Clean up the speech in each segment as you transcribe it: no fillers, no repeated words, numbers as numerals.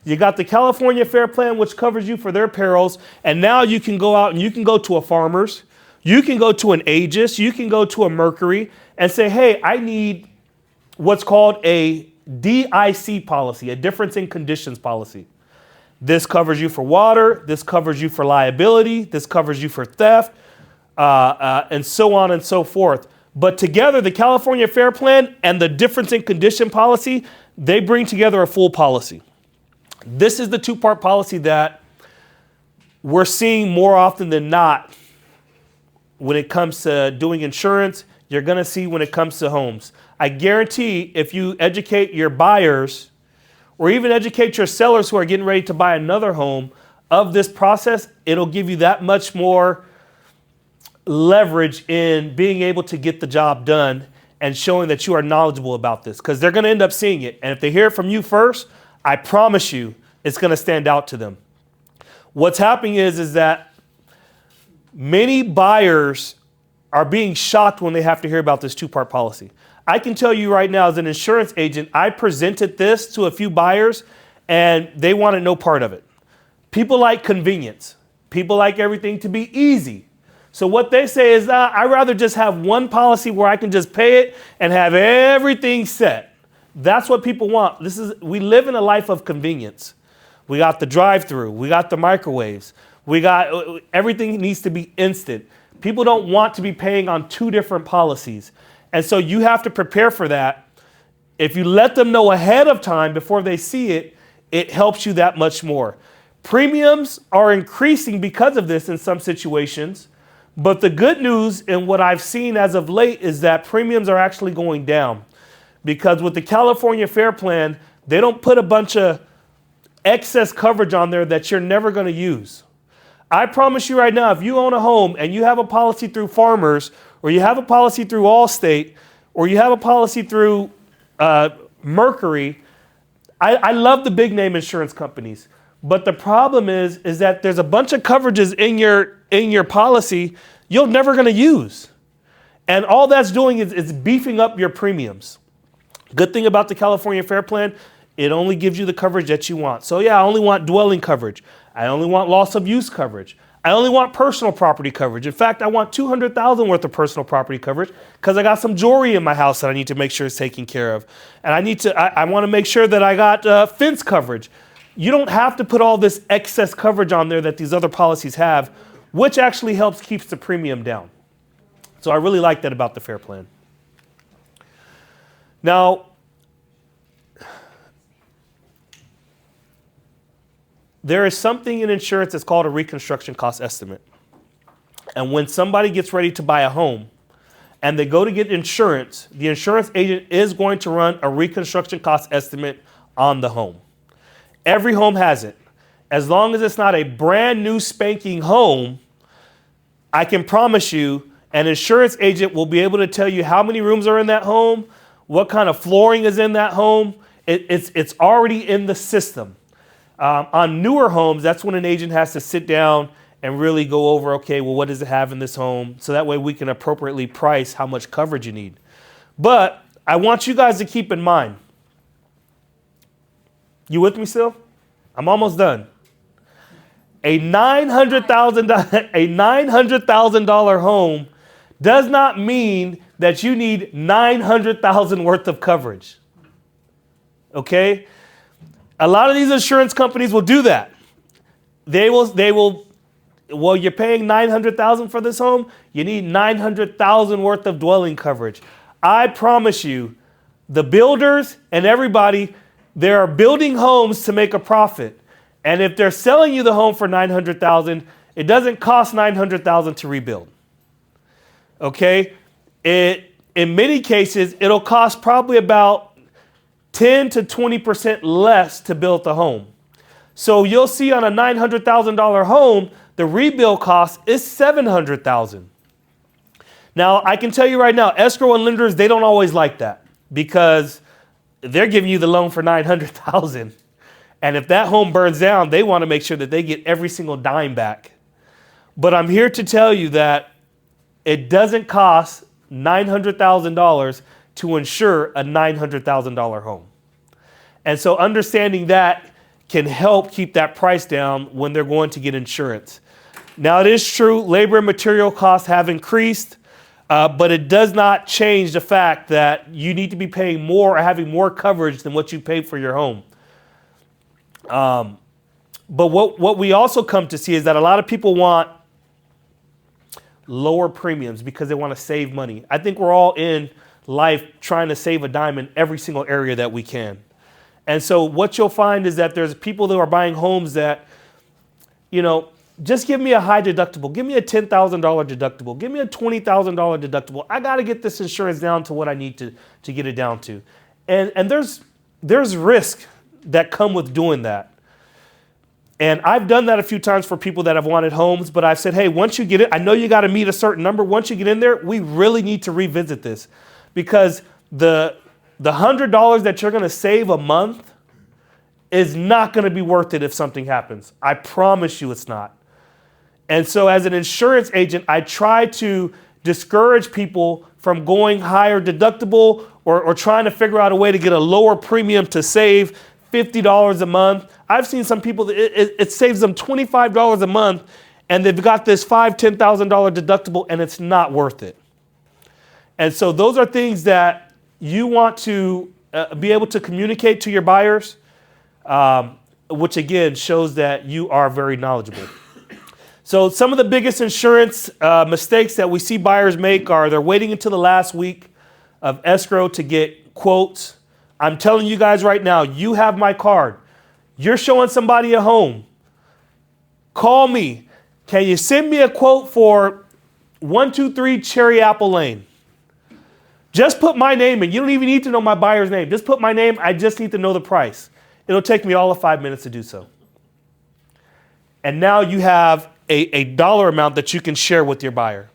You got the California Fair Plan, which covers you for their perils. And now you can go out and you can go to a Farmer's. You can go to an Aegis. You can go to a Mercury and say, hey, I need what's called a DIC policy, a difference in conditions policy. This covers you for water. This covers you for liability. This covers you for theft, and so on and so forth. But together, the California Fair Plan and the difference in condition policy, they bring together a full policy. This is the two-part policy that we're seeing more often than not when it comes to doing insurance. You're going to see when it comes to homes. I guarantee if you educate your buyers or even educate your sellers who are getting ready to buy another home of this process, it'll give you that much more leverage in being able to get the job done and showing that you are knowledgeable about this, because they're going to end up seeing it. And if they hear it from you first, I promise you it's going to stand out to them. What's happening is that many buyers are being shocked when they have to hear about this two-part policy. I can tell you right now, as an insurance agent, I presented this to a few buyers and they wanted no part of it. People like convenience. People like everything to be easy. So what they say is, I'd rather just have one policy where I can just pay it and have everything set. That's what people want. We live in a life of convenience. We got the drive-through. We got the microwaves. Everything needs to be instant. People don't want to be paying on two different policies. And so you have to prepare for that. If you let them know ahead of time before they see it, it helps you that much more. Premiums are increasing because of this in some situations. But the good news in what I've seen as of late is that premiums are actually going down. Because with the California Fair Plan, they don't put a bunch of excess coverage on there that you're never going to use. I promise you right now, if you own a home and you have a policy through Farmers, or you have a policy through Allstate, or you have a policy through Mercury, I love the big name insurance companies. But the problem is that there's a bunch of coverages in your policy you're never going to use. And all that's doing is beefing up your premiums. Good thing about the California Fair Plan, it only gives you the coverage that you want. So yeah, I only want dwelling coverage. I only want loss of use coverage. I only want personal property coverage. In fact, I want $200,000 worth of personal property coverage because I got some jewelry in my house that I need to make sure is taken care of. And I want to make sure that I got fence coverage. You don't have to put all this excess coverage on there that these other policies have, which actually helps keeps the premium down. So I really like that about the Fair Plan. Now, there is something in insurance that's called a reconstruction cost estimate. And when somebody gets ready to buy a home and they go to get insurance, the insurance agent is going to run a reconstruction cost estimate on the home. Every home has it. As long as it's not a brand new spanking home, I can promise you an insurance agent will be able to tell you how many rooms are in that home, what kind of flooring is in that home. It's already in the system. On newer homes, that's when an agent has to sit down and really go over, okay, well, what does it have in this home? So that way we can appropriately price how much coverage you need. But I want you guys to keep in mind, you with me still? I'm almost done. A $900,000 home does not mean that you need $900,000 worth of coverage. Okay? A lot of these insurance companies will do that. They will, well, you're paying $900,000 for this home, you need $900,000 worth of dwelling coverage. I promise you, the builders and everybody, they are building homes to make a profit. And if they're selling you the home for $900,000, it doesn't cost $900,000 to rebuild. Okay? In many cases, it'll cost probably about 10 to 20% less to build the home. So you'll see on a $900,000 home, the rebuild cost is $700,000. Now, I can tell you right now, escrow and lenders, they don't always like that because they're giving you the loan for $900,000. And if that home burns down, they want to make sure that they get every single dime back. But I'm here to tell you that it doesn't cost $900,000 to insure a $900,000 home. And so understanding that can help keep that price down when they're going to get insurance. Now, it is true, labor and material costs have increased, but it does not change the fact that you need to be paying more or having more coverage than what you paid for your home. But what we also come to see is that a lot of people want lower premiums because they want to save money. I think we're all in life trying to save a dime in every single area that we can. And so what you'll find is that there's people that are buying homes that, just give me a high deductible. Give me a $10,000 deductible. Give me a $20,000 deductible. I got to get this insurance down to what I need to get it down to. And there's risk that come with doing that. And I've done that a few times for people that have wanted homes, but I've said, hey, once you get it, I know you got to meet a certain number. Once you get in there, we really need to revisit this, because the $100 that you're going to save a month is not going to be worth it if something happens. I promise you it's not. And so as an insurance agent, I try to discourage people from going higher deductible or trying to figure out a way to get a lower premium to save $50 a month. I've seen some people, it saves them $25 a month, and they've got this $5,000, $10,000 deductible, and it's not worth it. And so those are things that you want to be able to communicate to your buyers, which again shows that you are very knowledgeable. So some of the biggest insurance mistakes that we see buyers make are they're waiting until the last week of escrow to get quotes. I'm telling you guys right now, you have my card. You're showing somebody a home. Call me. Can you send me a quote for 123 Cherry Apple Lane? Just put my name in. You don't even need to know my buyer's name. Just put my name. I just need to know the price. It'll take me all of 5 minutes to do so. And now you have a dollar amount that you can share with your buyer.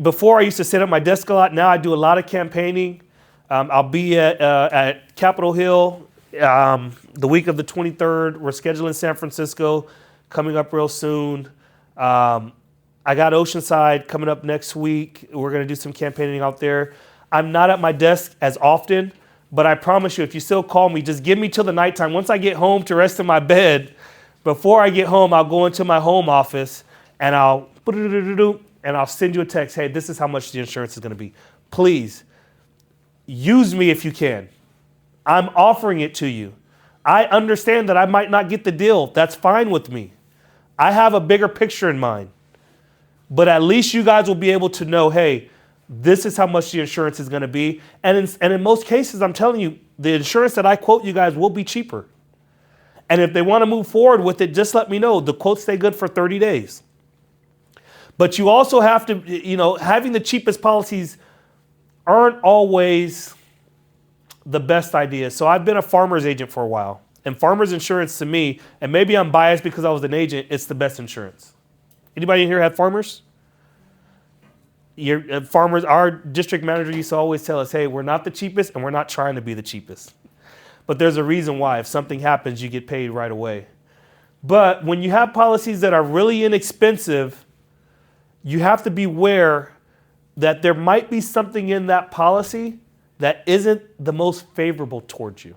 Before I used to sit at my desk a lot. Now I do a lot of campaigning. I'll be at Capitol Hill the week of the 23rd. We're scheduling San Francisco coming up real soon. I got Oceanside coming up next week. We're going to do some campaigning out there. I'm not at my desk as often, but I promise you, if you still call me, just give me till the nighttime. Once I get home to rest in my bed, before I get home, I'll go into my home office and I'll send you a text. Hey, this is how much the insurance is going to be. Please use me if you can. I'm offering it to you. I understand that I might not get the deal. That's fine with me. I have a bigger picture in mind. But at least you guys will be able to know, hey, this is how much the insurance is going to be. And in most cases, I'm telling you, the insurance that I quote you guys will be cheaper. And if they want to move forward with it, just let me know. The quotes stay good for 30 days. But you also have to, having the cheapest policies aren't always the best idea. So I've been a farmer's agent for a while. And farmer's insurance to me, and maybe I'm biased because I was an agent, it's the best insurance. Anybody in here have farmers? Farmers, our district manager used to always tell us, hey, we're not the cheapest and we're not trying to be the cheapest. But there's a reason why. If something happens, you get paid right away. But when you have policies that are really inexpensive, you have to be aware that there might be something in that policy that isn't the most favorable towards you.